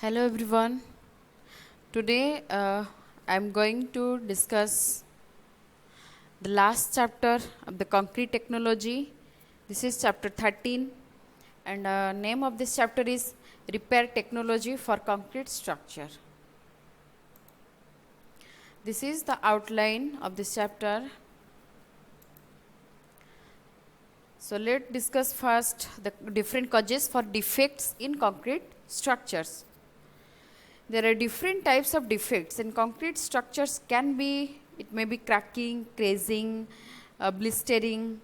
Hello everyone. Today I am going to discuss the last chapter of the concrete technology. This is chapter 13 and name of this chapter is repair technology for concrete structure. This is the outline of this chapter. So let's discuss first the different causes for defects in concrete structures. There are different types of defects in concrete structures it may be cracking, crazing, blistering,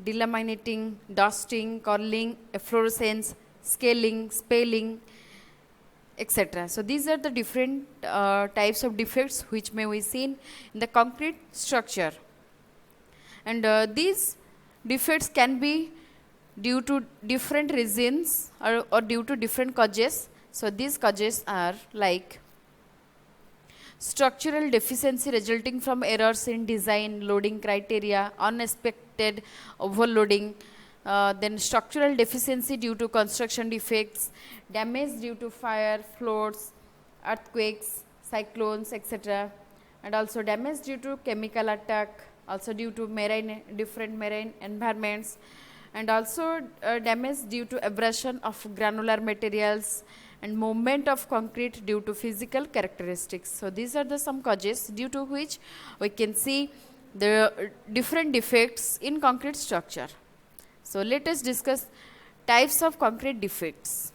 delaminating, dusting, curling, efflorescence, scaling, spalling, etc. So these are the different types of defects which may be seen in the concrete structure. And these defects can be due to different reasons or due to different causes. So these causes are like structural deficiency resulting from errors in design, loading criteria, unexpected overloading, then structural deficiency due to construction defects, damage due to fire, floods, earthquakes, cyclones, etc. And also damage due to chemical attack, also due to different marine environments, and also damage due to abrasion of granular materials and movement of concrete due to physical characteristics. So these are the some causes due to which we can see the different defects in concrete structure. So let us discuss types of concrete defects.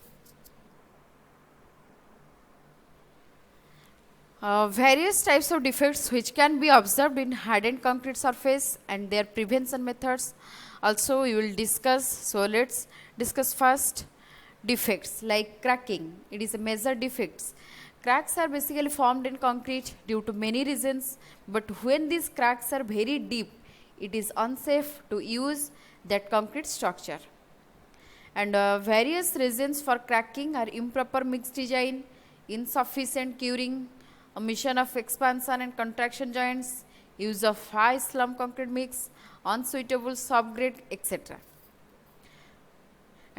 Various types of defects which can be observed in hardened concrete surface and their prevention methods also we will discuss. So let's discuss first defects like cracking. It is a major defects. Cracks are basically formed in concrete due to many reasons, but when these cracks are very deep, it is unsafe to use that concrete structure. And various reasons for cracking are improper mix design, insufficient curing, omission of expansion and contraction joints, use of high slump concrete mix, unsuitable subgrade, etc.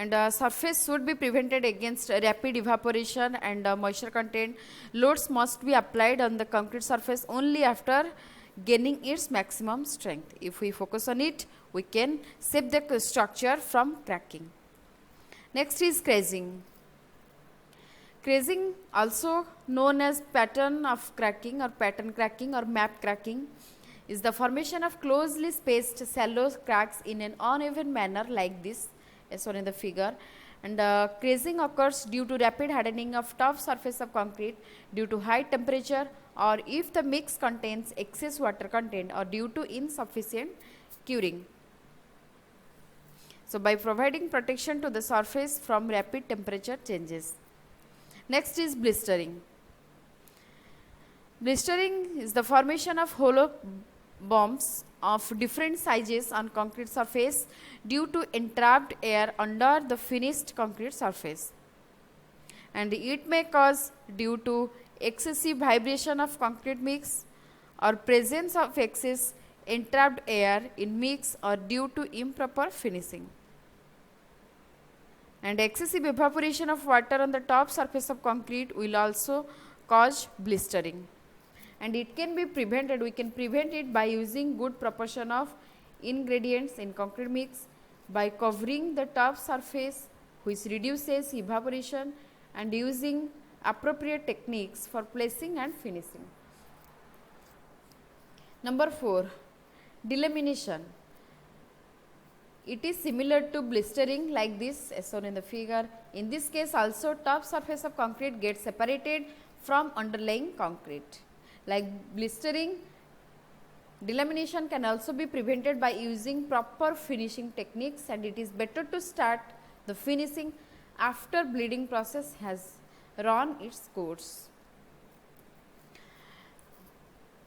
And surface should be prevented against rapid evaporation and moisture content. Loads must be applied on the concrete surface only after gaining its maximum strength. If we focus on it, we can save the structure from cracking. Next is crazing. Crazing, also known as pattern of cracking or pattern cracking or map cracking, is the formation of closely spaced shallow cracks in an uneven manner like this, as shown in the figure. And crazing occurs due to rapid hardening of top surface of concrete due to high temperature, or if the mix contains excess water content, or due to insufficient curing. So by providing protection to the surface from rapid temperature changes. Next is blistering. Blistering is the formation of hollow bombs of different sizes on concrete surface due to entrapped air under the finished concrete surface. And it may cause due to excessive vibration of concrete mix or presence of excess entrapped air in mix or due to improper finishing. And excessive evaporation of water on the top surface of concrete will also cause blistering. And it can be prevented, we can prevent it by using good proportion of ingredients in concrete mix, by covering the top surface which reduces evaporation, and using appropriate techniques for placing and finishing. Number 4, delamination. It is similar to blistering like this as shown in the figure. In this case also top surface of concrete gets separated from underlying concrete. Like blistering, delamination can also be prevented by using proper finishing techniques, and it is better to start the finishing after bleeding process has run its course.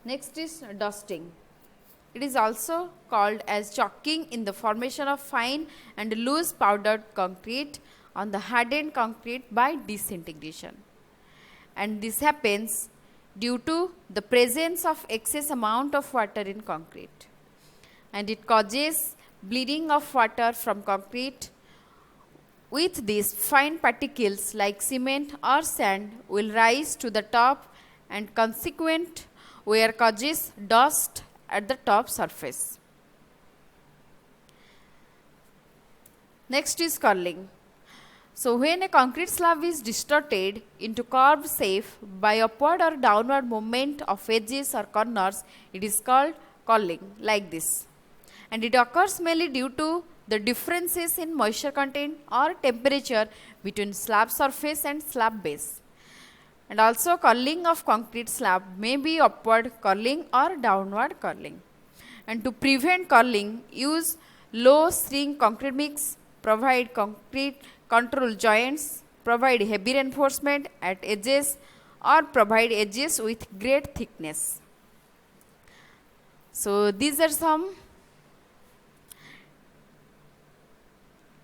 Next is dusting. It is also called as chalking in the formation of fine and loose powdered concrete on the hardened concrete by disintegration. And this happens due to the presence of excess amount of water in concrete. And it causes bleeding of water from concrete With these, fine particles like cement or sand will rise to the top and consequent wear causes dust at the top surface. Next is curling. So, when a concrete slab is distorted into curved shape by upward or downward movement of edges or corners, it is called curling, like this. And it occurs mainly due to the differences in moisture content or temperature between slab surface and slab base. And also curling of concrete slab may be upward curling or downward curling. And to prevent curling, use low shrink concrete mix, provide concrete control joints, provide heavy reinforcement at edges, or provide edges with great thickness. So these are some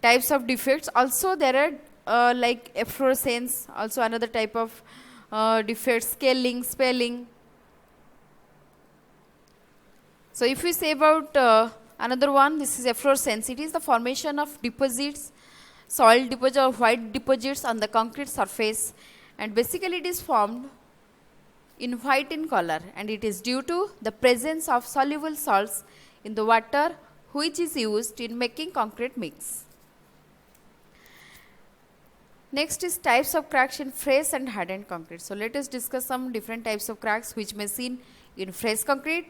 types of defects. Also there are like efflorescence, also another type of defects, scaling, spelling. So if we say about another one, this is efflorescence. It is the formation of deposits, soil deposits or white deposits on the concrete surface, and basically it is formed in white in color, and it is due to the presence of soluble salts in the water which is used in making concrete mix. Next is types of cracks in fresh and hardened concrete. So let us discuss some different types of cracks which may be seen in fresh concrete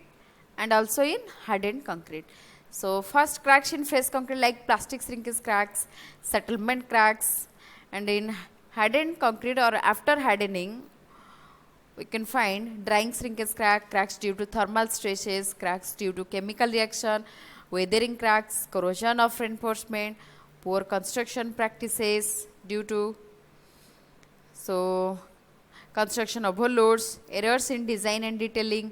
and also in hardened concrete. So first, cracks in fresh concrete like plastic shrinkage cracks, settlement cracks, and in hardened concrete or after hardening we can find drying shrinkage crack, cracks due to thermal stresses, cracks due to chemical reaction, weathering cracks, corrosion of reinforcement, poor construction practices due to construction overloads, errors in design and detailing,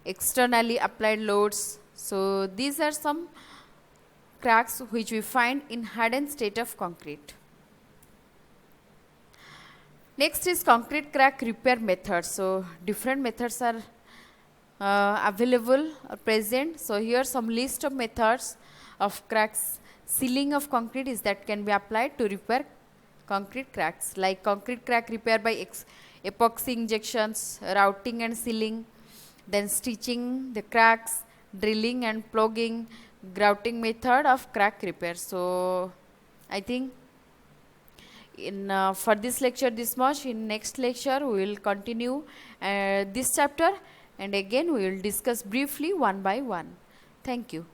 externally applied loads. So these are some cracks which we find in hardened state of concrete. Next is concrete crack repair methods. So different methods are available or present. So here some list of methods of cracks. Sealing of concrete is that can be applied to repair concrete cracks, like concrete crack repair by epoxy injections, routing and sealing, then stitching the cracks, drilling and plugging, grouting method of crack repair. So I think in for this lecture this much. In next lecture we will continue this chapter, and again we will discuss briefly one by one. Thank you.